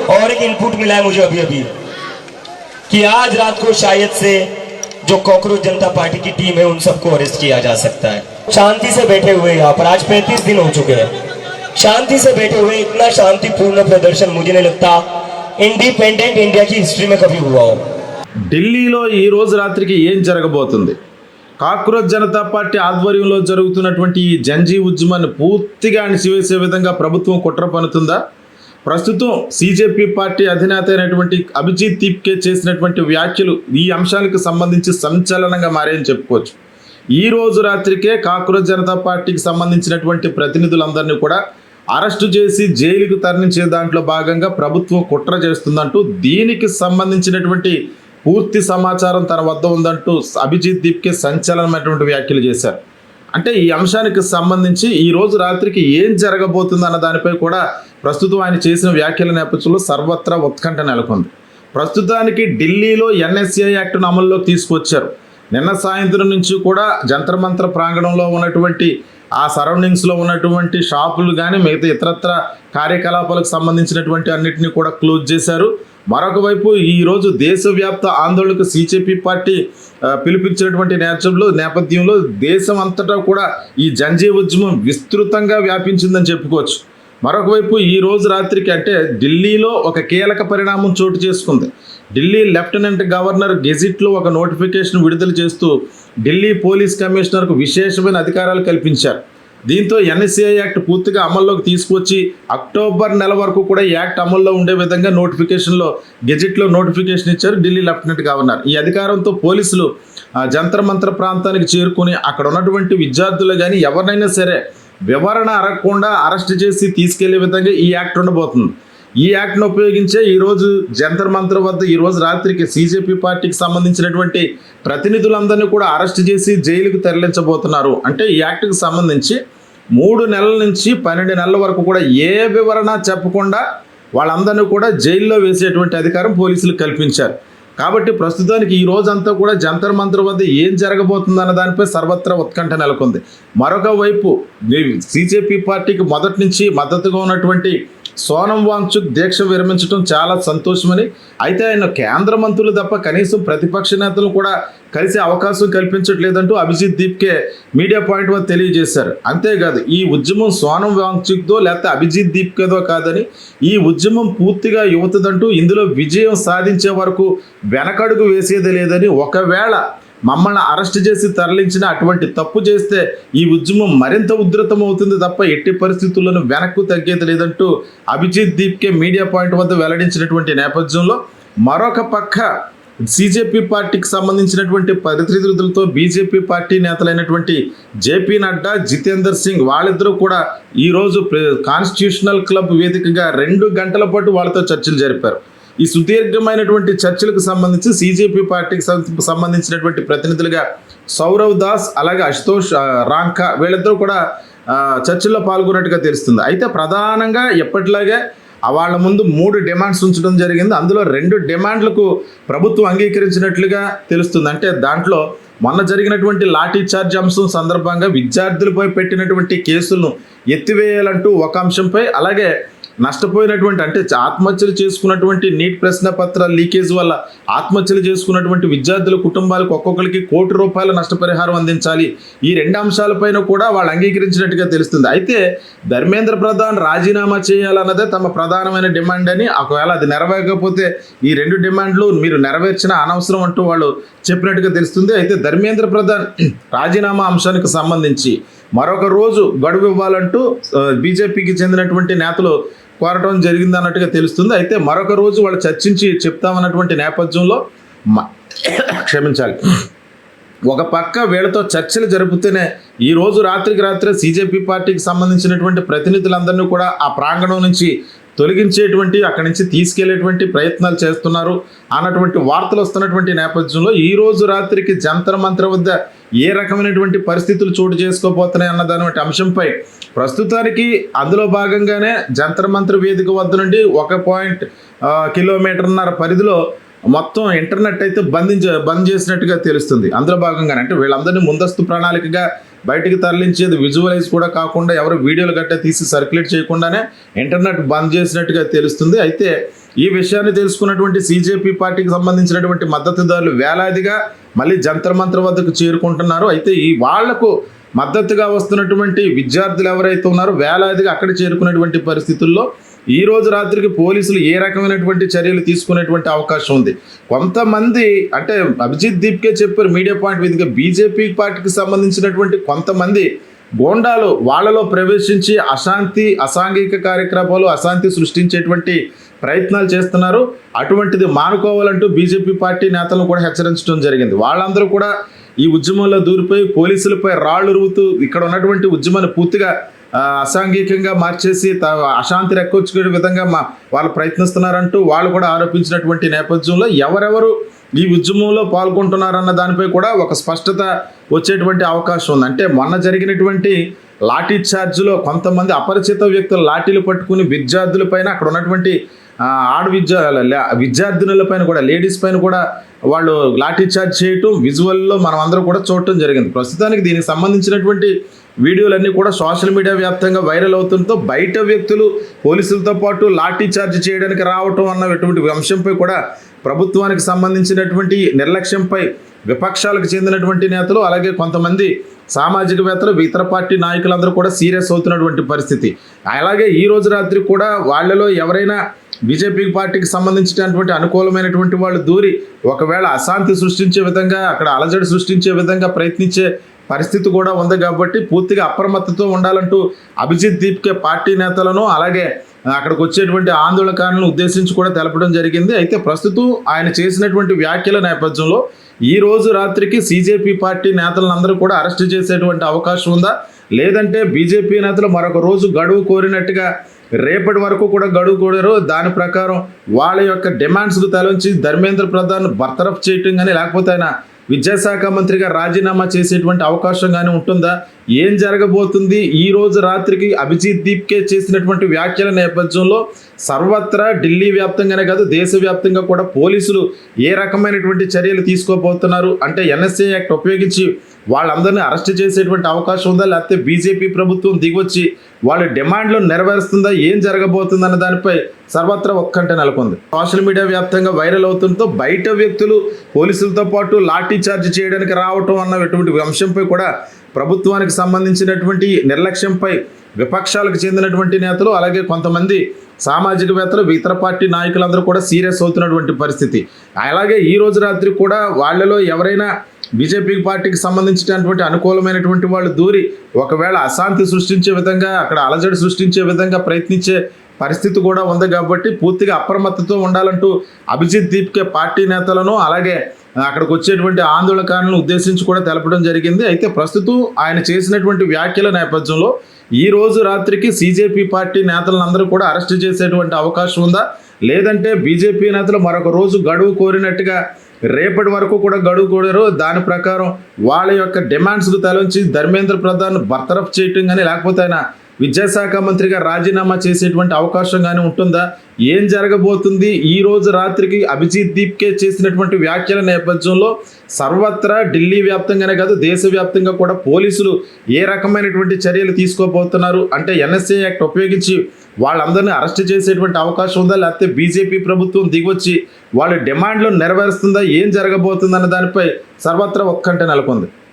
और एक इनपुट मिला है मुझे अभी अभी कि आज रात को शायद से जो कॉकरोच जनता पार्टी की टीम है उन सबको अरेस्ट किया जा सकता है। शांति से बैठे हुए यहाँ पर आज 35 दिन हो चुके हैं, शांति से बैठे हुए इतना शांतिपूर्ण प्रदर्शन मुझे नहीं लगता इंडिपेंडेंट इंडिया की हिस्ट्री में कभी हुआ हो। ఢిల్లీలో ఈ రోజు రాత్రికి ఏం జరగబోతుంది? కాక్రోచ్ జనతా పార్టీ ఆధ్వర్యంలో జరుగుతున్నటువంటి ఈ జంజీ ఉద్యమాన్ని పూర్తిగా అణిచివేసే విధంగా ప్రభుత్వం కుట్ర పన్నుతుందా? ప్రస్తుతం సీజేపీ పార్టీ అధినేత అయినటువంటి అభిజిత్ దీప్కే చేసినటువంటి వ్యాఖ్యలు ఈ అంశానికి సంబంధించి సంచలనంగా మారాయని చెప్పుకోవచ్చు. ఈ రోజు రాత్రికే కాక్రోచ్ జనతా పార్టీకి సంబంధించినటువంటి ప్రతినిధులందరినీ కూడా అరెస్టు చేసి జైలుకు తరలించే దాంట్లో భాగంగా ప్రభుత్వం కుట్ర చేస్తుందంటూ, దీనికి సంబంధించినటువంటి పూర్తి సమాచారం తన వద్ద ఉందంటూ అభిజిత్ దీప్కే సంచలనమైనటువంటి వ్యాఖ్యలు చేశారు. అంటే ఈ అంశానికి సంబంధించి ఈ రోజు రాత్రికి ఏం జరగబోతుంది అన్న దానిపై కూడా ప్రస్తుతం ఆయన చేసిన వ్యాఖ్యల నేపథ్యంలో సర్వత్రా ఉత్కంఠ నెలకొంది. ప్రస్తుతానికి ఢిల్లీలో ఎన్ఎస్ఏ యాక్ట్ను అమల్లోకి తీసుకొచ్చారు. నిన్న సాయంత్రం నుంచి కూడా జంతర్ మంతర్ ప్రాంగణంలో ఉన్నటువంటి ఆ సరౌండింగ్స్లో ఉన్నటువంటి షాపులు కానీ మిగతా ఇతరత్ర కార్యకలాపాలకు సంబంధించినటువంటి అన్నింటినీ కూడా క్లోజ్ చేశారు. మరొక వైపు ఈరోజు దేశవ్యాప్త ఆందోళనకు సీజేపీ పార్టీ పిలిపించినటువంటి నేపథ్యంలో దేశం అంతటా కూడా ఈ జంజీ ఉద్యమం విస్తృతంగా వ్యాపించిందని చెప్పుకోవచ్చు. మరొక వైపు ఈ రోజు రాత్రికి అంటే ఢిల్లీలో ఒక కీలక పరిణామం చోటు చేసుకుంది. ఢిల్లీ లెఫ్టినెంట్ గవర్నర్ గెజిట్లో ఒక నోటిఫికేషన్ విడుదల చేస్తూ ఢిల్లీ పోలీస్ కమిషనర్కు విశేషమైన అధికారాలు కల్పించారు. దీంతో ఎన్ఎస్ఏ యాక్ట్ పూర్తిగా అమల్లోకి తీసుకొచ్చి అక్టోబర్ నెల వరకు కూడా ఈ యాక్ట్ అమల్లో ఉండే విధంగా గెజిట్లో నోటిఫికేషన్ ఇచ్చారు ఢిల్లీ లెఫ్టినెంట్ గవర్నర్. ఈ అధికారంతో పోలీసులు జంతర్ మంతర్ ప్రాంతానికి చేరుకుని అక్కడ ఉన్నటువంటి విద్యార్థులు కానీ ఎవరినైనా సరే వివరణ అడగకుండా అరెస్ట్ చేసి తీసుకెళ్లే విధంగా ఈ యాక్ట్ ఉండబోతుంది. ఈ యాక్ట్ను ఉపయోగించే ఈరోజు జంతర్ మంతర్ వద్ద ఈరోజు రాత్రికి సీజేపీ పార్టీకి సంబంధించినటువంటి ప్రతినిధులందరినీ కూడా అరెస్ట్ చేసి జైలుకు తరలించబోతున్నారు. అంటే ఈ యాక్ట్కి సంబంధించి 3 నెలల నుంచి 12 నెలల వరకు కూడా ఏ వివరణ చెప్పకుండా వాళ్ళందరినీ కూడా జైల్లో వేసేటువంటి అధికారం పోలీసులు కల్పించారు. కాబట్టి ప్రస్తుతానికి ఈ రోజంతా కూడా జంతర్ మంతర్ వద్ద ఏం జరగబోతుందన్న దానిపై సర్వత్రా ఉత్కంఠ నెలకొంది. మరొక వైపు సీజేపీ పార్టీకి మొదటి నుంచి మద్దతుగా ఉన్నటువంటి సోనం వాంగ్చుక్ దీక్ష విరమించడం చాలా సంతోషమని, అయితే ఆయన కేంద్ర మంత్రులు తప్ప కనీసం ప్రతిపక్ష నేతలు కూడా కలిసే అవకాశం కల్పించట్లేదంటూ అభిజిత్ దీప్కే మీడియా పాయింట్ వద్ద తెలియజేశారు. అంతేకాదు ఈ ఉద్యమం సోనం వాంగ్చుక్దో లేకపోతే అభిజిత్ దీప్కేదో కాదని, ఈ ఉద్యమం పూర్తిగా యువతదంటూ ఇందులో విజయం సాధించే వరకు వెనకడుగు వేసేది లేదని, ఒకవేళ మమ్మల్ని అరెస్ట్ చేసి తరలించిన అటువంటి తప్పు చేస్తే ఈ ఉద్యమం మరింత ఉధృతం అవుతుంది తప్ప ఎట్టి పరిస్థితుల్లోనూ వెనక్కు తగ్గేది లేదంటూ అభిజిత్ దీప్కే మీడియా పాయింట్ వద్ద వెల్లడించినటువంటి నేపథ్యంలో, మరొక పక్క సీజేపీ పార్టీకి సంబంధించినటువంటి ప్రతినిధులతో బీజేపీ పార్టీ నేతలైనటువంటి జేపీ నడ్డా, జితేందర్ సింగ్ వాళ్ళిద్దరూ కూడా ఈరోజు కాన్స్టిట్యూషనల్ క్లబ్ వేదికగా 2 గంటల పాటు వాళ్ళతో చర్చలు జరిపారు. ఈ సుదీర్ఘమైనటువంటి చర్చలకు సంబంధించి సీజేపీ పార్టీకి సంబంధించినటువంటి ప్రతినిధులుగా సౌరవ్ దాస్ అలాగే అశుతోష్ రాంకా వీళ్ళిద్దరూ కూడా చర్చల్లో పాల్గొన్నట్టుగా తెలుస్తుంది. అయితే ప్రధానంగా ఎప్పటిలాగే వాళ్ళ ముందు 3 డిమాండ్స్ ఉంచడం జరిగింది. అందులో 2 డిమాండ్లకు ప్రభుత్వం అంగీకరించినట్లుగా తెలుస్తుంది. అంటే దాంట్లో మొన్న జరిగినటువంటి లాఠీ చార్జ్ అంశం సందర్భంగా విద్యార్థులపై పెట్టినటువంటి కేసులను ఎత్తివేయాలంటూ ఒక అంశంపై, అలాగే నష్టపోయినటువంటి అంటే ఆత్మహత్యలు చేసుకున్నటువంటి నీట్ ప్రశ్న పత్రాల లీకేజ్ వల్ల ఆత్మహత్యలు చేసుకున్నటువంటి విద్యార్థుల కుటుంబాలకు ఒక్కొక్కరికి ₹1 కోటి నష్టపరిహారం అందించాలి. ఈ 2 అంశాలపైన కూడా వాళ్ళు అంగీకరించినట్టుగా తెలుస్తుంది. అయితే ధర్మేంద్ర ప్రధాన్ రాజీనామా చేయాలన్నదే తమ ప్రధానమైన డిమాండ్ అని, ఒకవేళ అది నెరవేరకపోతే ఈ 2 డిమాండ్లు మీరు నెరవేర్చిన అనవసరం అంటూ వాళ్ళు చెప్పినట్టుగా తెలుస్తుంది. అయితే ధర్మేంద్ర ప్రధాన్ రాజీనామా అంశానికి సంబంధించి మరొక రోజు గడువు ఇవ్వాలంటూ బీజేపీకి చెందినటువంటి నేతలు కోరటం జరిగింది అన్నట్టుగా తెలుస్తుంది. అయితే మరొక రోజు వాళ్ళు చర్చించి చెప్తామన్నటువంటి నేపథ్యంలో క్షమించాలి, ఒక పక్క వీళ్ళతో చర్చలు జరుపుతూనే ఈ రోజు రాత్రే సీజేపీ పార్టీకి సంబంధించినటువంటి ప్రతినిధులందరినీ కూడా ఆ ప్రాంగణం నుంచి తొలగించేటువంటి అక్కడి నుంచి తీసుకెళ్లేటువంటి ప్రయత్నాలు చేస్తున్నారు అన్నటువంటి వార్తలు వస్తున్నటువంటి నేపథ్యంలో ఈ రోజు రాత్రికి జంతర్ మంతర్ వద్ద ఏ రకమైనటువంటి పరిస్థితులు చోటు చేసుకోబోతున్నాయి అన్న దాని అంశంపై ప్రస్తుతానికి అందులో భాగంగానే జంతర్ మంతర్ వేదిక వద్ద నుండి 1 కిలోమీటర్న్నర పరిధిలో మొత్తం ఇంటర్నెట్ అయితే బంద్ చేసినట్టుగా తెలుస్తుంది. అందులో భాగంగానే అంటే వీళ్ళందరినీ ముందస్తు ప్రణాళికగా బయటికి తరలించేది విజువలైజ్ కూడా కాకుండా ఎవరు వీడియోలు గట్టా తీసి సర్క్యులేట్ చేయకుండానే ఇంటర్నెట్ బంద్ చేసినట్టుగా తెలుస్తుంది. అయితే ఈ విషయాన్ని తెలుసుకున్నటువంటి సిజేపీ పార్టీకి సంబంధించినటువంటి మద్దతుదారులు వేలాదిగా మళ్ళీ జంతర్ మంతర్ వద్దకు చేరుకుంటున్నారు. అయితే ఈ వాళ్లకు మద్దతుగా వస్తున్నటువంటి విద్యార్థులు ఎవరైతే ఉన్నారో వేలాదిగా అక్కడ చేరుకున్నటువంటి పరిస్థితుల్లో ఈ రోజు రాత్రికి పోలీసులు ఏ రకమైనటువంటి చర్యలు తీసుకునేటువంటి అవకాశం ఉంది. కొంతమంది అంటే అభిజిత్ దీప్కే చెప్పారు మీడియా పాయింట్ వేదికగా, బీజేపీ పార్టీకి సంబంధించినటువంటి కొంతమంది గోండాలు వాళ్ళలో ప్రవేశించి అసాంఘిక కార్యక్రమాలు అశాంతి సృష్టించేటువంటి ప్రయత్నాలు చేస్తున్నారు. అటువంటిది మానుకోవాలంటూ బీజేపీ పార్టీ నేతలను కూడా హెచ్చరించడం జరిగింది. వాళ్ళందరూ కూడా ఈ ఉద్యమంలో దూరిపోయి పోలీసులపై రాళ్లు రువ్వుతూ ఇక్కడ ఉన్నటువంటి ఉద్యమాన్ని పూర్తిగా అసాంఘికంగా మార్చేసి అశాంతి రెక్కొచ్చుకునే విధంగా వాళ్ళు ప్రయత్నిస్తున్నారంటూ వాళ్ళు కూడా ఆరోపించినటువంటి నేపథ్యంలో ఎవరెవరు ఈ ఉద్యమంలో పాల్గొంటున్నారన్న దానిపై కూడా ఒక స్పష్టత వచ్చేటువంటి అవకాశం ఉంది. అంటే మొన్న జరిగినటువంటి లాఠీ ఛార్జ్లో కొంతమంది అపరిచిత వ్యక్తులు లాఠీలు పట్టుకుని విద్యార్థులపైన అక్కడ ఉన్నటువంటి విద్యార్థినులపైన కూడా లేడీస్ పైన కూడా వాళ్ళు లాఠీ ఛార్జ్ చేయటం విజువల్లో మనం అందరం కూడా చూడటం జరిగింది. ప్రస్తుతానికి దీనికి సంబంధించినటువంటి వీడియోలన్నీ కూడా సోషల్ మీడియా వ్యాప్తంగా వైరల్ అవుతుండటంతో బయట వ్యక్తులు పోలీసులతో పాటు లాఠీ ఛార్జ్ చేయడానికి రావటం అన్నటువంటి అంశంపై కూడా ప్రభుత్వానికి సంబంధించినటువంటి నిర్లక్ష్యంపై విపక్షాలకు చెందినటువంటి నేతలు అలాగే కొంతమంది సామాజికవేత్తలు ఇతర పార్టీ నాయకులందరూ కూడా సీరియస్ అవుతున్నటువంటి పరిస్థితి. అలాగే ఈ రోజు రాత్రి కూడా వాళ్ళలో ఎవరైనా బీజేపీ పార్టీకి సంబంధించినటువంటి అనుకూలమైనటువంటి వాళ్ళు దూరి ఒకవేళ అశాంతి సృష్టించే విధంగా అక్కడ అలజడి సృష్టించే విధంగా ప్రయత్నించే పరిస్థితి కూడా ఉంది. కాబట్టి పూర్తిగా అప్రమత్తతో ఉండాలంటూ అభిజిత్ దీప్కే పార్టీ నేతలను అలాగే అక్కడికి వచ్చేటువంటి ఆందోళనకారులను ఉద్దేశించి కూడా తెలపడం జరిగింది. అయితే ప్రస్తుతం ఆయన చేసినటువంటి వ్యాఖ్యల నేపథ్యంలో ఈ రోజు రాత్రికి సిజేపీ పార్టీ నేతలందరూ కూడా అరెస్ట్ చేసేటువంటి అవకాశం ఉందా, లేదంటే బీజేపీ నేతలు మరొక రోజు గడువు కోరినట్టుగా రేపటి వరకు కూడా గడువు కోరారు, దాని ప్రకారం వాళ్ళ యొక్క డిమాండ్స్కు తలొంచి ధర్మేంద్ర ప్రధాన్ బర్తరఫ్ చేయటం కానీ లేకపోతే ఆయన విద్యాశాఖ మంత్రిగా రాజీనామా చేసేటువంటి అవకాశం కానీ ఉంటుందా, ఏం జరగబోతుంది? ఈ రోజు రాత్రికి అభిజిత్ దీప్కే చేసినటువంటి వ్యాఖ్యల నేపథ్యంలో సర్వత్రా ఢిల్లీ వ్యాప్తంగానే కాదు దేశవ్యాప్తంగా కూడా పోలీసులు ఏ రకమైనటువంటి చర్యలు తీసుకోబోతున్నారు అంటే ఎన్ఎస్ఏ యాక్ట్ ఉపయోగించి వాళ్ళందరినీ అరెస్ట్ చేసేటువంటి అవకాశం ఉందా, లేకపోతే బీజేపీ ప్రభుత్వం దిగొచ్చి వాళ్ళ డిమాండ్లు నెరవేరుస్తుందా, ఏం జరగబోతుందన్న దానిపై సర్వత్రా ఉత్కంఠ నెలకొంది. సోషల్ మీడియా వ్యాప్తంగా వైరల్ అవుతుండటంతో బయట వ్యక్తులు పోలీసులతో పాటు లాఠీ చార్జ్ చేయడానికి రావటం అన్నటువంటి అంశంపై కూడా ప్రభుత్వానికి సంబంధించినటువంటి నిర్లక్ష్యంపై విపక్షాలకు చెందినటువంటి నేతలు అలాగే కొంతమంది సామాజికవేత్తలు ఇతర పార్టీ నాయకులందరూ కూడా సీరియస్ అవుతున్నటువంటి పరిస్థితి. అలాగే ఈ రోజు రాత్రి కూడా వాళ్ళలో ఎవరైనా బీజేపీ పార్టీకి సంబంధించినటువంటి అనుకూలమైనటువంటి వాళ్ళు దూరి ఒకవేళ అశాంతి సృష్టించే విధంగా అక్కడ అలజడి సృష్టించే విధంగా ప్రయత్నించే పరిస్థితి కూడా ఉంది. కాబట్టి పూర్తిగా అప్రమత్తతో ఉండాలంటూ అభిజిత్ దీప్కే పార్టీ నేతలను అలాగే అక్కడికి వచ్చేటువంటి ఆందోళనకారులను ఉద్దేశించి కూడా తెలపడం జరిగింది. అయితే ప్రస్తుతం ఆయన చేసినటువంటి వ్యాఖ్యల నేపథ్యంలో ఈ రోజు రాత్రికి సిజేపీ పార్టీ నేతలందరూ కూడా అరెస్ట్ చేసేటువంటి అవకాశం ఉందా, లేదంటే బీజేపీ నేతలు మరొక రోజు గడువు కోరినట్టుగా రేపటి వరకు కూడా గడువు కోరారు, దాని ప్రకారం వాళ్ళ యొక్క డిమాండ్స్కు తలొంచి ధర్మేంద్ర ప్రధాన్ బర్తరఫ్ చేయటం కానీ లేకపోతే ఆయన విద్యాశాఖ మంత్రిగా రాజీనామా చేసేటువంటి అవకాశం కానీ ఉంటుందా, ఏం జరగబోతుంది? ఈ రోజు రాత్రికి అభిజిత్ దీప్కే చేసినటువంటి వ్యాఖ్యల నేపథ్యంలో సర్వత్రా ఢిల్లీ వ్యాప్తంగానే కాదు దేశవ్యాప్తంగా కూడా పోలీసులు ఏ రకమైనటువంటి చర్యలు తీసుకోబోతున్నారు అంటే ఎన్ఎస్ఏ యాక్ట్ ఉపయోగించి వాళ్ళందరినీ అరెస్ట్ చేసేటువంటి అవకాశం ఉందా, లేకపోతే బీజేపీ ప్రభుత్వం దిగొచ్చి వాళ్ళ డిమాండ్లను నెరవేరుస్తుందా, ఏం జరగబోతుందన్న దానిపై సర్వత్రా ఉత్కంఠ నెలకొంది.